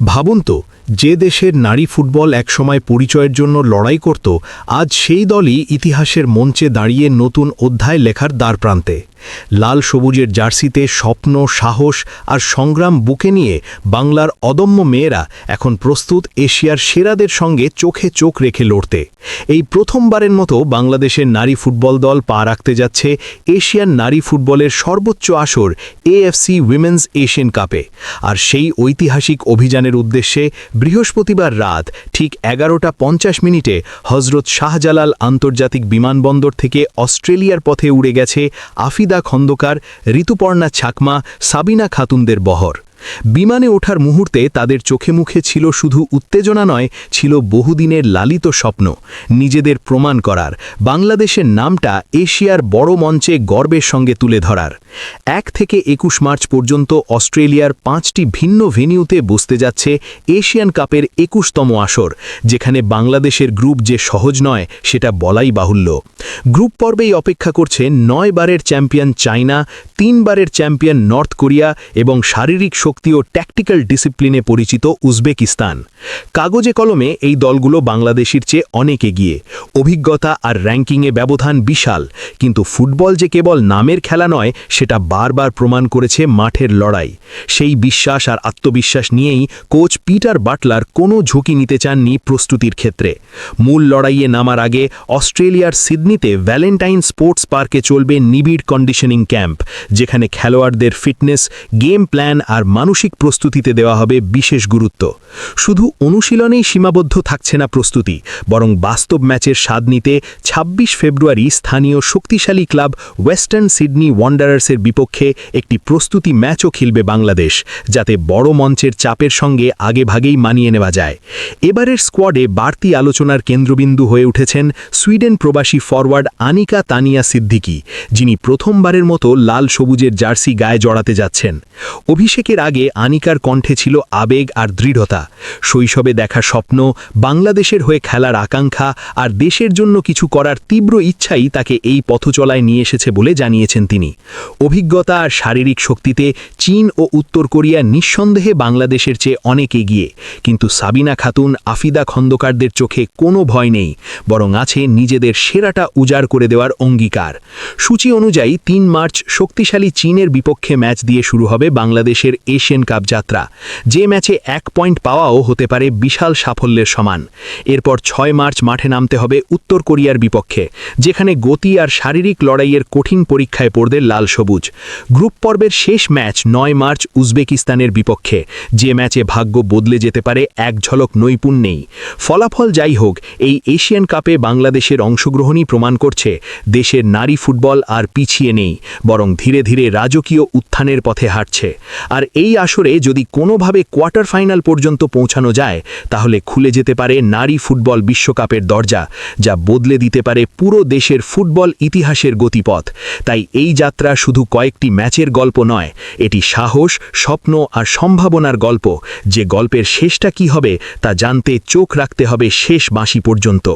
ভাবুন তো, যে দেশের নারী ফুটবল একসময় পরিচয়ের জন্য লড়াই করত, আজ সেই দলই ইতিহাসের মঞ্চে দাঁড়িয়ে নতুন অধ্যায় লেখার দ্বারপ্রান্তে। লাল সবুজের জার্সিতে স্বপ্ন, সাহস আর সংগ্রাম বুকে নিয়ে বাংলার অদম্য মেয়েরা এখন প্রস্তুত এশিয়ার সেরাদের সঙ্গে চোখে চোখ রেখে লড়তে। এই প্রথমবারের মতো বাংলাদেশের নারী ফুটবল দল পা রাখতে যাচ্ছে এশিয়ান নারী ফুটবলের সর্বোচ্চ আসর এএফসি উইমেন্স এশিয়ান কাপে। আর সেই ঐতিহাসিক অভিযানের উদ্দেশ্যে বৃহস্পতিবার রাত ঠিক 11:50 হজরত শাহজালাল আন্তর্জাতিক বিমানবন্দর থেকে অস্ট্রেলিয়ার পথে উড়ে গেছে আফিদা খন্দকার, ঋতুপর্ণা ছাকমা, সাবিনা খাতুনদের বহর। বিমানে ওঠার মুহূর্তে তাদের চোখে মুখে ছিল শুধু উত্তেজনা নয়, ছিল বহুদিনের লালিত স্বপ্ন, নিজেদের প্রমাণ করার, বাংলাদেশের নামটা এশিয়ার বড় মঞ্চে গর্বের সঙ্গে তুলে ধরার। 1 থেকে 21 মার্চ পর্যন্ত অস্ট্রেলিয়ার 5টি ভিন্ন ভেন্যুতে বসতে যাচ্ছে এশিয়ান কাপের 21তম আসর, যেখানে বাংলাদেশের গ্রুপ যে সহজ নয় সেটা বলাই বাহুল্য। গ্রুপ পর্বেই অপেক্ষা করছে 9 বারের চ্যাম্পিয়ন চায়না, 3 বারের চ্যাম্পিয়ন নর্থ কোরিয়া এবং শারীরিক শক্তি ও ট্যাকটিক্যাল ডিসিপ্লিনে পরিচিত উজবেকিস্তান। কাগজে কলমে এই দলগুলো বাংলাদেশের চেয়ে অনেক এগিয়ে, অভিজ্ঞতা আর র্যাঙ্কিংয়ে ব্যবধান বিশাল, কিন্তু ফুটবল যে কেবল নামের খেলা নয় সেটা বারবার প্রমাণ করেছে মাঠের লড়াই। সেই বিশ্বাস আর আত্মবিশ্বাস নিয়েই কোচ পিটার বাটলার কোনো ঝুঁকি নিতে চাননি প্রস্তুতির ক্ষেত্রে। মূল লড়াইয়ে নামার আগে অস্ট্রেলিয়ার সিডনিতে ভ্যালেন্টাইন স্পোর্টস পার্কে চলবে নিবিড় কন্ডিশনিং ক্যাম্প, যেখানে খেলোয়াড়দের ফিটনেস, গেম প্ল্যান আর মানসিক প্রস্তুতিতে দেওয়া হবে বিশেষ গুরুত্ব। শুধু অনুশীলনেই সীমাবদ্ধ থাকছে না প্রস্তুতি, বরং বাস্তব ম্যাচের স্বাদ নিতে 26 ফেব্রুয়ারি স্থানীয় শক্তিশালী ক্লাব ওয়েস্টার্ন সিডনি ওয়ান্ডারার্সের বিপক্ষে একটি প্রস্তুতি ম্যাচও খেলবে বাংলাদেশ, যাতে বড় মঞ্চের চাপের সঙ্গে আগেভাগেই মানিয়ে নেওয়া যায়। এবারের স্কোয়াডে বাড়তি আলোচনার কেন্দ্রবিন্দু হয়ে উঠেছেন সুইডেন প্রবাসী ফরওয়ার্ড আনিকা তানিয়া সিদ্দিকি, যিনি প্রথমবারের মতো লাল সবুজের জার্সি গায়ে জড়াতে যাচ্ছেন। অভিষেকের আগে আনিকার কণ্ঠে ছিল আবেগ আর দৃঢ়তা, শৈশবে দেখা স্বপ্ন, বাংলাদেশের হয়ে খেলার আকাঙ্ক্ষা আর দেশের জন্য কিছু করার তীব্র ইচ্ছাই তাকে এই পথচলায় নিয়ে এসেছে বলে জানিয়েছেন তিনি। অভিজ্ঞতা আর শারীরিক শক্তিতে চীন ও উত্তর কোরিয়া নিঃসন্দেহে বাংলাদেশের চেয়ে অনেক এগিয়ে, কিন্তু সাবিনা খাতুন, আফিদা খন্দকারদের চোখে কোনো ভয় নেই, বরং আছে নিজেদের সেরাটা উজাড় করে দেওয়ার অঙ্গীকার। সূচি অনুযায়ী 3 মার্চ শক্তিশালী চীনের বিপক্ষে ম্যাচ দিয়ে শুরু হবে বাংলাদেশের এশিয়ান কাপ যাত্রা, যে ম্যাচে 1 পয়েন্ট পাওয়াও হতে পারে বিশাল সাফল্যের সমান। এরপর 6 মার্চ মাঠে নামতে হবে উত্তর কোরিয়ার বিপক্ষে, যেখানে গতি আর শারীরিক লড়াইয়ের কঠিন পরীক্ষায় পড়বে লাল সবুজ। গ্রুপ পর্বের শেষ ম্যাচ 9 মার্চ উজবেকিস্তানের বিপক্ষে, যে ম্যাচে ভাগ্য বদলে যেতে পারে এক ঝলক নৈপুণ্যেই। ফলাফল যাই হোক, এই এশিয়ান কাপে বাংলাদেশের অংশগ্রহণই প্রমাণ করছে দেশের নারী ফুটবল আর পিছিয়ে নেই, বরং ধীরে ধীরে রাজকীয় উত্থানের পথে হাঁটছে। আর এই আসরে যদি কোনোভাবে কোয়ার্টার ফাইনাল পর্যন্ত পৌঁছানো যায়, তাহলে খুলে যেতে পারে নারী ফুটবল বিশ্বকাপের দরজা, যা বদলে দিতে পারে পুরো দেশের ফুটবল ইতিহাসের গতিপথ। তাই এই যাত্রা শুধু কয়েকটি ম্যাচের গল্প নয়, এটি সাহস, স্বপ্ন আর সম্ভাবনার গল্প, যে গল্পের শেষটা কি হবে তা জানতে চোখ রাখতে হবে শেষ বাঁশি পর্যন্ত।